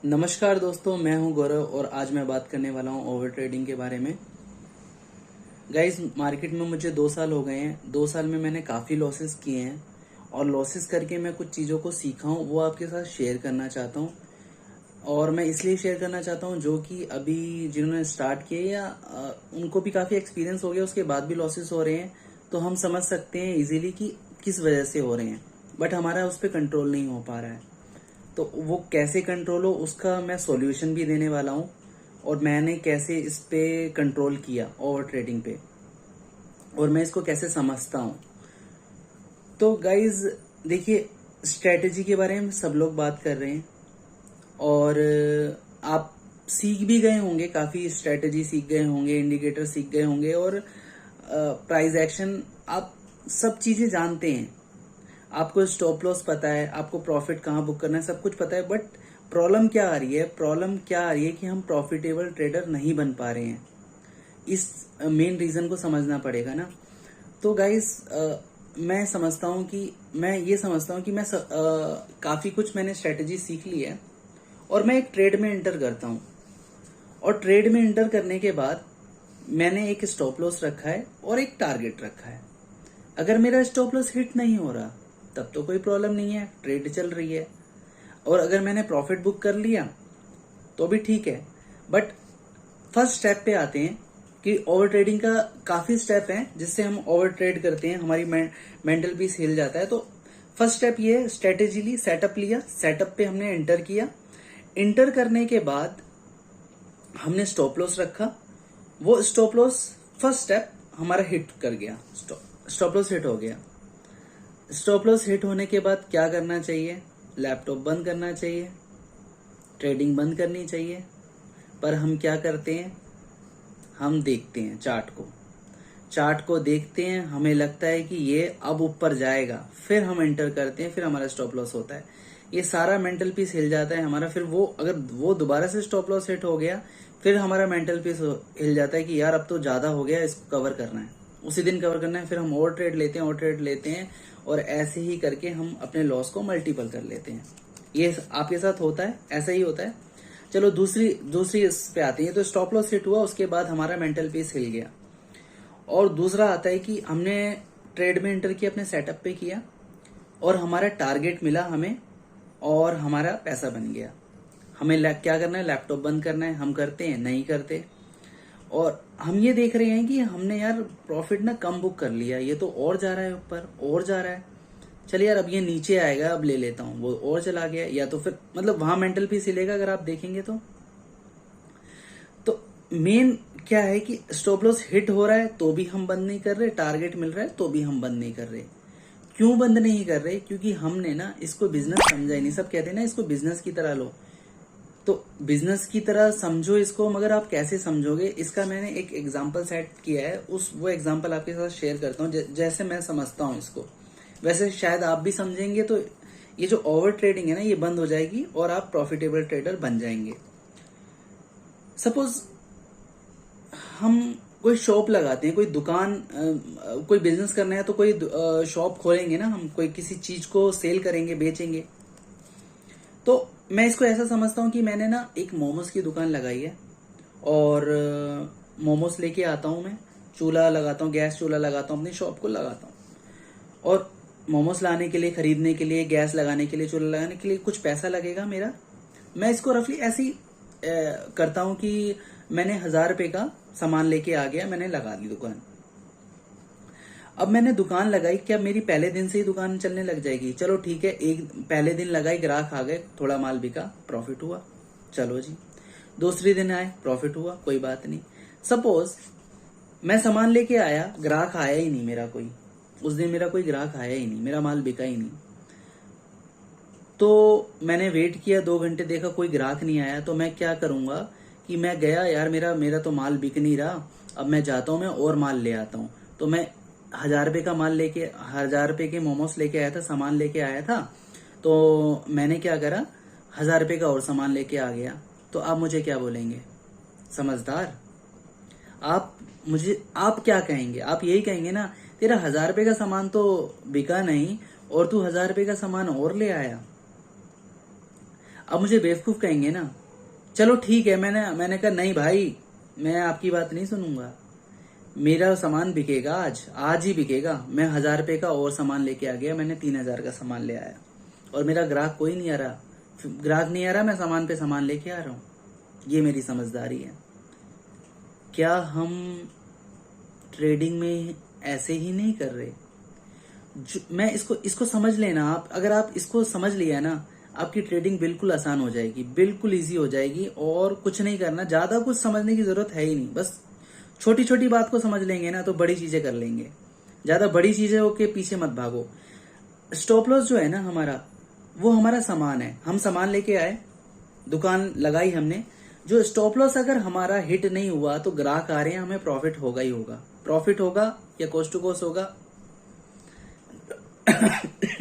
नमस्कार दोस्तों, मैं हूं गौरव और आज मैं बात करने वाला हूं ओवर ट्रेडिंग के बारे में। गाइस, मार्केट में मुझे 2 साल हो गए हैं। 2 साल में मैंने काफ़ी लॉसेस किए हैं और लॉसेस करके मैं कुछ चीज़ों को सीखा हूं, वो आपके साथ शेयर करना चाहता हूं। और मैं इसलिए शेयर करना चाहता हूं जो कि अभी जिन्होंने स्टार्ट किए या उनको भी काफ़ी एक्सपीरियंस हो गया, उसके बाद भी लॉसेस हो रहे हैं, तो हम समझ सकते हैं इजीली कि किस वजह से हो रहे हैं। बट हमारा उस पर कंट्रोल नहीं हो पा रहा है। तो वो कैसे कंट्रोल हो उसका मैं सॉल्यूशन भी देने वाला हूँ और मैंने कैसे इस पे कंट्रोल किया ओवर ट्रेडिंग पे और मैं इसको कैसे समझता हूँ। तो गाइज देखिए, स्ट्रेटेजी के बारे में सब लोग बात कर रहे हैं और आप सीख भी गए होंगे, काफी स्ट्रेटेजी सीख गए होंगे, इंडिकेटर सीख गए होंगे और प्राइस एक्शन आप सब चीजें जानते हैं। आपको स्टॉप लॉस पता है, आपको प्रॉफिट कहाँ बुक करना है, सब कुछ पता है। बट प्रॉब्लम क्या आ रही है? प्रॉब्लम क्या आ रही है कि हम प्रॉफिटेबल ट्रेडर नहीं बन पा रहे हैं। इस मेन रीजन को समझना पड़ेगा ना। तो गाइस, मैं समझता हूँ कि मैं काफी कुछ मैंने स्ट्रेटेजी सीख ली है और मैं एक ट्रेड में एंटर करता हूँ। और ट्रेड में एंटर करने के बाद मैंने एक स्टॉप लॉस रखा है और एक टारगेट रखा है। अगर मेरा स्टॉप लॉस हिट नहीं हो रहा तब तो कोई प्रॉब्लम नहीं है, ट्रेड चल रही है। और अगर मैंने प्रॉफिट बुक कर लिया तो भी ठीक है। बट फर्स्ट स्टेप पे आते हैं कि ओवर ट्रेडिंग का काफी स्टेप है जिससे हम ओवर ट्रेड करते हैं, हमारी मेंटल पीस हिल जाता है। तो फर्स्ट स्टेप ये है, स्ट्रेटेजी सेटअप लिया, सेटअप पे हमने एंटर किया। एंटर करने के बाद हमने स्टॉप लॉस रखा। वो स्टॉप लॉस फर्स्ट स्टेप हमारा हिट कर गया, स्टॉप लॉस हिट हो गया। स्टॉप लॉस हिट होने के बाद क्या करना चाहिए? लैपटॉप बंद करना चाहिए, ट्रेडिंग बंद करनी चाहिए। पर हम क्या करते हैं? हम देखते हैं चार्ट को देखते हैं, हमें लगता है कि ये अब ऊपर जाएगा, फिर हम एंटर करते हैं, फिर हमारा स्टॉप लॉस होता है। ये सारा मेंटल पीस हिल जाता है हमारा। फिर अगर वो दोबारा से स्टॉप लॉस हिट हो गया, फिर हमारा मेंटल पीस हिल जाता है कि यार अब तो ज्यादा हो गया, इसको कवर करना है, उसी दिन कवर करना है। फिर हम ओवर ट्रेड लेते हैं और ऐसे ही करके हम अपने लॉस को मल्टीपल कर लेते हैं। ये आपके साथ होता है, ऐसा ही होता है। चलो दूसरी इस पे आते हैं। तो स्टॉप लॉस हिट हुआ, उसके बाद हमारा मेंटल पीस हिल गया। और दूसरा आता है कि हमने ट्रेड में एंटर किया, अपने सेटअप पे किया और हमारा टारगेट मिला हमें और हमारा पैसा बन गया। हमें क्या करना है? लैपटॉप बंद करना है। हम करते हैं? नहीं करते। और हम ये देख रहे हैं कि हमने यार प्रॉफिट ना कम बुक कर लिया, ये तो और जा रहा है ऊपर, और जा रहा है, चलिए यार अब ये नीचे आएगा, अब ले लेता हूँ। वो और चला गया, या तो फिर मतलब वहां मेंटल पीस हिलेगा अगर आप देखेंगे तो मेन क्या है कि स्टॉप लॉस हिट हो रहा है तो भी हम बंद नहीं कर रहे, टारगेट मिल रहा है तो भी हम बंद नहीं कर रहे। क्यों बंद नहीं कर रहे? क्योंकि हमने ना इसको बिजनेस समझा ही नहीं। सब कहते हैं ना इसको बिजनेस की तरह लो, तो बिजनेस की तरह समझो इसको। मगर आप कैसे समझोगे? इसका मैंने एक एग्जांपल सेट किया है, वो एग्जांपल आपके साथ शेयर करता हूँ जैसे मैं समझता हूँ इसको, वैसे शायद आप भी समझेंगे। तो ये जो ओवर ट्रेडिंग है ना, ये बंद हो जाएगी और आप प्रॉफिटेबल ट्रेडर बन जाएंगे। सपोज हम कोई शॉप लगाते हैं, कोई दुकान, कोई बिजनेस करना है तो कोई शॉप खोलेंगे ना, हम कोई किसी चीज को सेल करेंगे, बेचेंगे। तो मैं इसको ऐसा समझता हूँ कि मैंने ना एक मोमोज की दुकान लगाई है और मोमोज लेके आता हूँ मैं, चूल्हा लगाता हूँ, गैस चूल्हा लगाता हूँ, अपनी शॉप को लगाता हूँ। और मोमोज लाने के लिए, खरीदने के लिए, गैस लगाने के लिए, चूल्हा लगाने के लिए कुछ पैसा लगेगा मेरा। मैं इसको रफली ऐसे ही करता हूँ कि मैंने 1000 रुपए का सामान लेके आ गया, मैंने लगा दी दुकान। अब मैंने दुकान लगाई, क्या मेरी पहले दिन से ही दुकान चलने लग जाएगी? चलो ठीक है, एक पहले दिन लगाई, ग्राहक आ गए, थोड़ा माल बिका, प्रॉफिट हुआ, चलो जी। दूसरे दिन आए, प्रॉफिट हुआ, कोई बात नहीं। सपोज मैं सामान लेके आया, ग्राहक आया ही नहीं मेरा कोई, उस दिन मेरा कोई ग्राहक आया ही नहीं, मेरा माल बिका ही नहीं। तो मैंने वेट किया 2 घंटे, देखा कोई ग्राहक नहीं आया। तो मैं क्या करूंगा कि मैं गया, यार मेरा तो माल बिक नहीं रहा, अब मैं जाता हूँ, मैं और माल ले आता हूँ। तो मैं 1000 रुपए का माल लेके, 1000 रुपए के मोमोज लेके आया था, सामान लेके आया था। तो मैंने क्या करा, 1000 रुपए का और सामान लेके आ गया। तो आप मुझे क्या बोलेंगे? समझदार। आप क्या कहेंगे? आप यही कहेंगे ना, तेरा 1000 रुपए का सामान तो बिका नहीं और तू 1000 रुपए का सामान और ले आया। अब मुझे बेवकूफ कहेंगे ना, चलो ठीक है, मैंने कहा नहीं भाई, मैं आपकी बात नहीं सुनूंगा, मेरा सामान बिकेगा, आज ही बिकेगा। मैं 1000 रुपए का और सामान लेके आ गया, मैंने 3000 का सामान ले आया और मेरा ग्राहक कोई नहीं आ रहा, ग्राहक नहीं आ रहा, मैं सामान पे सामान लेके आ रहा हूं। ये मेरी समझदारी है। क्या हम ट्रेडिंग में ऐसे ही नहीं कर रहे? मैं इसको समझ लेना आप, अगर आप इसको समझ लिया ना, आपकी ट्रेडिंग बिल्कुल आसान हो जाएगी, बिल्कुल इजी हो जाएगी। और कुछ नहीं करना, ज्यादा कुछ समझने की जरूरत है ही नहीं, बस छोटी छोटी बात को समझ लेंगे ना तो बड़ी चीजें कर लेंगे। ज्यादा बड़ी चीजें के पीछे मत भागो। स्टॉप लॉस जो है ना हमारा, वो हमारा सामान है। हम सामान लेके आए, दुकान लगाई हमने, जो स्टॉप लॉस अगर हमारा हिट नहीं हुआ तो ग्राहक आ रहे हैं, हमें प्रॉफिट होगा ही होगा। प्रॉफिट होगा या कॉस्ट टू कॉस्ट होगा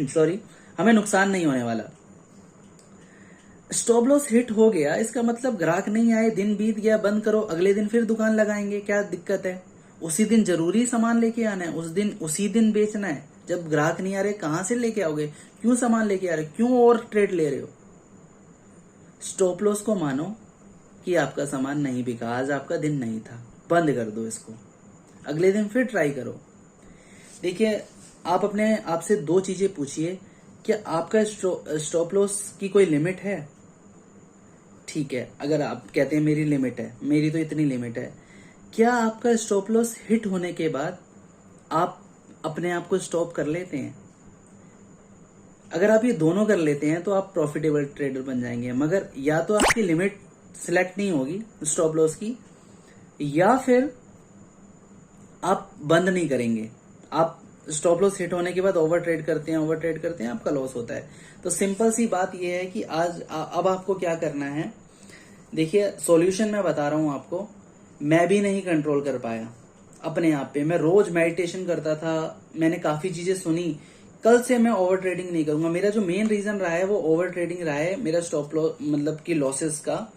सॉरी, हमें नुकसान नहीं होने वाला। स्टॉप लॉस हिट हो गया, इसका मतलब ग्राहक नहीं आए, दिन बीत गया, बंद करो, अगले दिन फिर दुकान लगाएंगे, क्या दिक्कत है? उसी दिन जरूरी सामान लेके आना है, उसी दिन बेचना है। जब ग्राहक नहीं आ रहे, कहां से लेके आओगे? क्यों सामान लेके आ रहे, क्यों और ट्रेड ले रहे हो? स्टॉप लॉस को मानो कि आपका सामान नहीं बिका, आज आपका दिन नहीं था, बंद कर दो इसको, अगले दिन फिर ट्राई करो। देखिए, आप अपने आप से दो चीजें पूछिए, क्या आपका स्टॉप लॉस की कोई लिमिट है? ठीक है, अगर आप कहते हैं मेरी लिमिट है, मेरी तो इतनी लिमिट है, क्या आपका स्टॉप लॉस हिट होने के बाद आप अपने आप को स्टॉप कर लेते हैं? अगर आप ये दोनों कर लेते हैं तो आप प्रॉफिटेबल ट्रेडर बन जाएंगे। मगर या तो आपकी लिमिट सिलेक्ट नहीं होगी स्टॉप लॉस की, या फिर आप बंद नहीं करेंगे। आप स्टॉप लॉस हिट होने के बाद ओवर ट्रेड करते हैं, आपका लॉस होता है। तो सिंपल सी बात यह है कि अब आपको क्या करना है। देखिए, सॉल्यूशन मैं बता रहा हूं आपको। मैं भी नहीं कंट्रोल कर पाया अपने आप पे। मैं रोज मेडिटेशन करता था, मैंने काफी चीजें सुनी, कल से मैं ओवर ट्रेडिंग नहीं करूंगा। मेरा जो मेन रीजन रहा है वो ओवर ट्रेडिंग रहा है। मेरा स्टॉप लॉस मतलब कि लॉसेस का,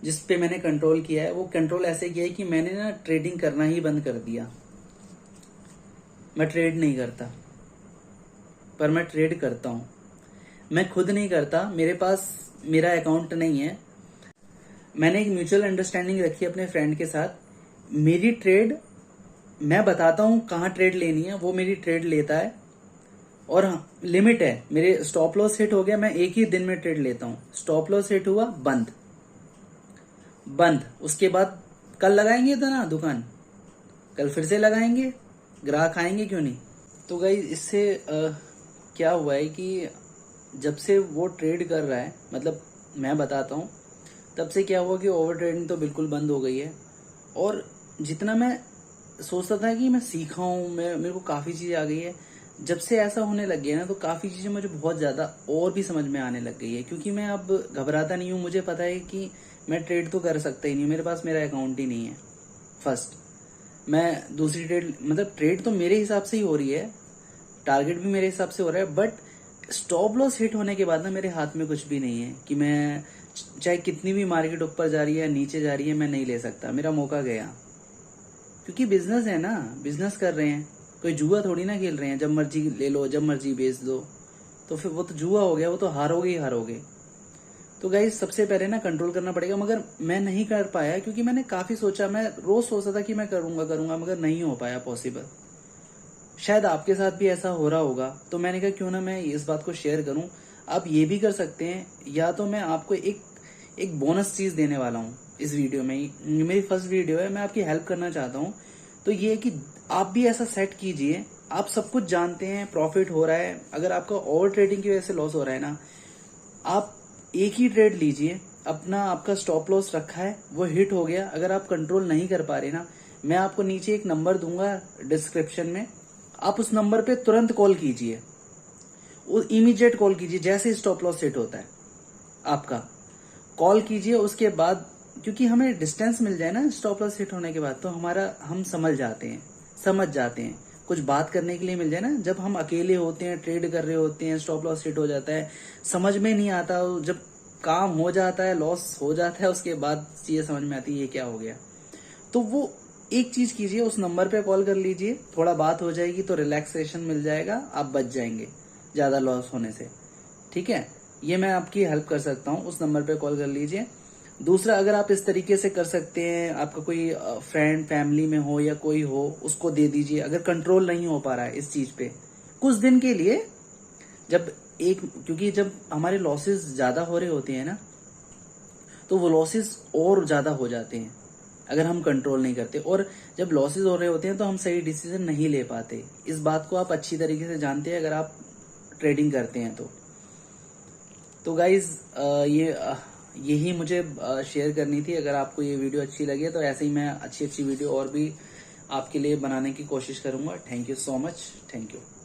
जिस पे मैंने कंट्रोल किया है, वो कंट्रोल ऐसे किया है कि मैंने ना ट्रेडिंग करना ही बंद कर दिया। मैं ट्रेड नहीं करता, पर मैं ट्रेड करता हूं। मैं खुद नहीं करता, मेरे पास मेरा अकाउंट नहीं है। मैंने एक म्यूचुअल अंडरस्टैंडिंग रखी अपने फ्रेंड के साथ। मेरी ट्रेड, मैं बताता हूं कहां ट्रेड लेनी है, वो मेरी ट्रेड लेता है। और लिमिट है, मेरे स्टॉप लॉस हिट हो गया, मैं एक ही दिन में ट्रेड लेता हूं। स्टॉप लॉस हिट हुआ, बंद। उसके बाद कल लगाएंगे तो ना दुकान, कल फिर से लगाएंगे, ग्राहक आएंगे क्यों नहीं। तो गाइस, इससे क्या हुआ है कि जब से वो ट्रेड कर रहा है, मतलब मैं बताता हूं, तब से क्या हुआ कि ओवर ट्रेडिंग तो बिल्कुल बंद हो गई है। और जितना मैं सोचता था कि मैं सीखा हूं, मेरे को काफी चीजें आ गई है, जब से ऐसा होने लग गया ना, तो काफी चीजें मुझे बहुत ज्यादा और भी समझ में आने लग गई है। क्योंकि मैं अब घबराता नहीं हूं, मुझे पता है कि मैं ट्रेड तो कर सकता ही नहीं, मेरे पास मेरा अकाउंट ही नहीं है। फर्स्ट, मैं दूसरी ट्रेड, मतलब ट्रेड तो मेरे हिसाब से ही हो रही है, टारगेट भी मेरे हिसाब से हो रहा है, बट स्टॉप लॉस हिट होने के बाद ना मेरे हाथ में कुछ भी नहीं है कि मैं चाहे कितनी भी मार्केट ऊपर जा रही है नीचे जा रही है, मैं नहीं ले सकता, मेरा मौका गया। क्योंकि बिजनेस है ना, बिजनेस कर रहे हैं, कोई जुआ थोड़ी ना खेल रहे हैं, जब मर्जी ले लो, जब मर्जी बेच दो। तो फिर वो तो जुआ हो गया, वो तो हारोगे ही हारोगे। तो गाइस, सबसे पहले ना कंट्रोल करना पड़ेगा। मगर मैं नहीं कर पाया, क्योंकि मैंने काफी सोचा, मैं रोज सोचता था कि मैं करूंगा, मगर नहीं हो पाया पॉसिबल। शायद आपके साथ भी ऐसा हो रहा होगा, तो मैंने कहा क्यों ना मैं इस बात को शेयर करूं। आप ये भी कर सकते हैं, या तो मैं आपको एक बोनस चीज देने वाला हूं इस वीडियो में ही। मेरी फर्स्ट वीडियो है, मैं आपकी हेल्प करना चाहता हूं। तो ये है कि आप भी ऐसा सेट कीजिए। आप सब कुछ जानते हैं, प्रॉफिट हो रहा है, अगर आपका ओवर ट्रेडिंग की वजह से लॉस हो रहा है ना, आप एक ही ट्रेड लीजिए। अपना आपका स्टॉप लॉस रखा है, वो हिट हो गया, अगर आप कंट्रोल नहीं कर पा रहे ना, मैं आपको नीचे एक नंबर दूंगा डिस्क्रिप्शन में, आप उस नंबर पे तुरंत कॉल कीजिए, इमीडिएट कॉल कीजिए जैसे स्टॉप लॉस हिट होता है आपका, कॉल कीजिए। उसके बाद, क्योंकि हमें डिस्टेंस मिल जाए ना स्टॉप लॉस हिट होने के बाद, तो हम समझ जाते हैं, कुछ बात करने के लिए मिल जाए ना। जब हम अकेले होते हैं, ट्रेड कर रहे होते हैं, स्टॉप लॉस हिट हो जाता है, समझ में नहीं आता, जब काम हो जाता है, लॉस हो जाता है, उसके बाद चीजें समझ में आती है ये क्या हो गया। तो वो एक चीज कीजिए, उस नंबर पे कॉल कर लीजिए, थोड़ा बात हो जाएगी तो रिलैक्सेशन मिल जाएगा, आप बच जाएंगे ज्यादा लॉस होने से। ठीक है, ये मैं आपकी हेल्प कर सकता हूँ, उस नंबर पे कॉल कर लीजिए। दूसरा, अगर आप इस तरीके से कर सकते हैं, आपका कोई फ्रेंड फैमिली में हो या कोई हो, उसको दे दीजिए। अगर कंट्रोल नहीं हो पा रहा है इस चीज पे कुछ दिन के लिए, क्योंकि जब हमारे लॉसेस ज्यादा हो रहे होते हैं ना, तो वो लॉसेस और ज्यादा हो जाते हैं अगर हम कंट्रोल नहीं करते। और जब लॉसेस हो रहे होते हैं तो हम सही डिसीजन नहीं ले पाते। इस बात को आप अच्छी तरीके से जानते हैं अगर आप ट्रेडिंग करते हैं तो गाइज यही मुझे शेयर करनी थी। अगर आपको ये वीडियो अच्छी लगे तो ऐसे ही मैं अच्छी अच्छी वीडियो और भी आपके लिए बनाने की कोशिश करूंगा। Thank you so much. Thank you.